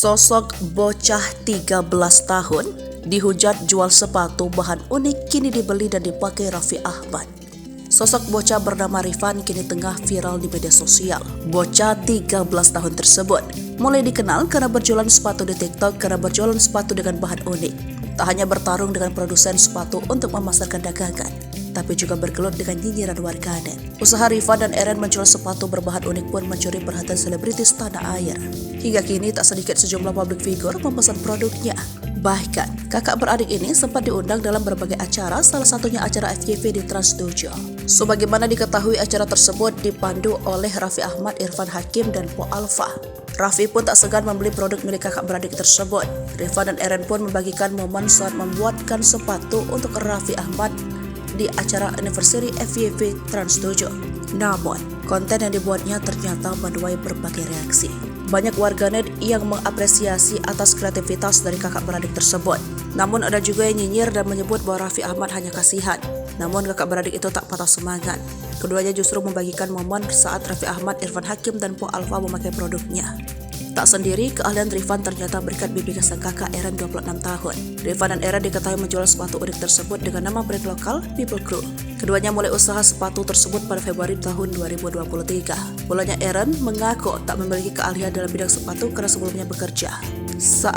Sosok bocah 13 tahun dihujat jual sepatu bahan unik kini dibeli dan dipakai Raffi Ahmad. Sosok bocah bernama Rifan kini tengah viral di media sosial. Bocah 13 tahun tersebut mulai dikenal karena berjualan sepatu di TikTok karena berjualan sepatu dengan bahan unik. Tak hanya bertarung dengan produsen sepatu untuk memasarkan dagangan, tapi juga bergelut dengan nyinyiran warganet. Usaha Rifan dan Eren menjual sepatu berbahan unik pun mencuri perhatian selebritis tanah air. Hingga kini tak sedikit sejumlah publik figur memesan produknya. Bahkan, kakak beradik ini sempat diundang dalam berbagai acara, salah satunya acara FYP di Trans 7. Sebagaimana diketahui, acara tersebut dipandu oleh Raffi Ahmad, Irfan Hakim, dan Po Alpha. Raffi pun tak segan membeli produk milik kakak beradik tersebut. Rifan dan Eren pun membagikan momen saat membuatkan sepatu untuk Raffi Ahmad di acara anniversary FYP Trans 7. Namun, konten yang dibuatnya ternyata menuai berbagai reaksi. Banyak warganet yang mengapresiasi atas kreativitas dari kakak beradik tersebut. Namun ada juga yang nyinyir dan menyebut bahwa Raffi Ahmad hanya kasihan. Namun kakak beradik itu tak patah semangat. Keduanya justru membagikan momen saat Raffi Ahmad, Irfan Hakim, dan Po Alpha memakai produknya. Tak sendiri, keahlian Rifan ternyata berkat bimbingan sang kakak Eren 26 tahun. Rifan dan Eren diketahui menjual sepatu unik tersebut dengan nama brand lokal People Crew. Keduanya mulai usaha sepatu tersebut pada Februari tahun 2023. Mulanya Eren mengaku tak memiliki keahlian dalam bidang sepatu karena sebelumnya bekerja.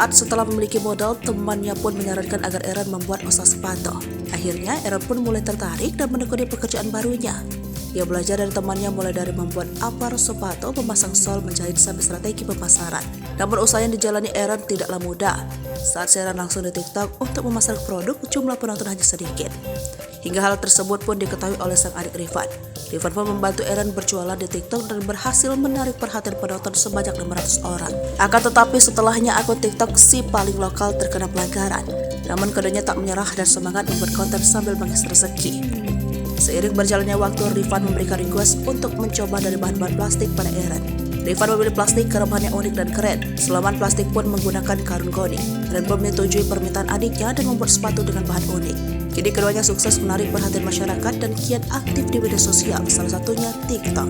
Setelah memiliki modal, temannya pun menyarankan agar Eren membuat usaha sepatu. Akhirnya, Eren pun mulai tertarik dan menekuni pekerjaan barunya. Ia belajar dari temannya mulai dari membuat apar sepatu, memasang sol, menjahit sampai strategi pemasaran. Namun usaha yang dijalani Eren tidaklah mudah. Saat siaran langsung di TikTok untuk memasarkan produk, jumlah penonton hanya sedikit. Hingga hal tersebut pun diketahui oleh sang adik Rifan. Rifan pun membantu Eren berjualan di TikTok dan berhasil menarik perhatian penonton sebanyak 500 orang. Akan tetapi setelahnya akun TikTok si paling lokal terkena pelanggaran. Namun keduanya tak menyerah dan semangat membuat konten sambil mengisi rezeki. Seiring berjalannya waktu, Rifan memberikan request untuk mencoba dari bahan-bahan plastik pada Eren. Rifan memilih plastik karena bahannya unik dan keren. Selaman plastik pun menggunakan karung goni. Eren pun menyetujui permintaan adiknya dan membuat sepatu dengan bahan unik. Kini keduanya sukses menarik perhatian masyarakat dan kian aktif di media sosial, salah satunya TikTok.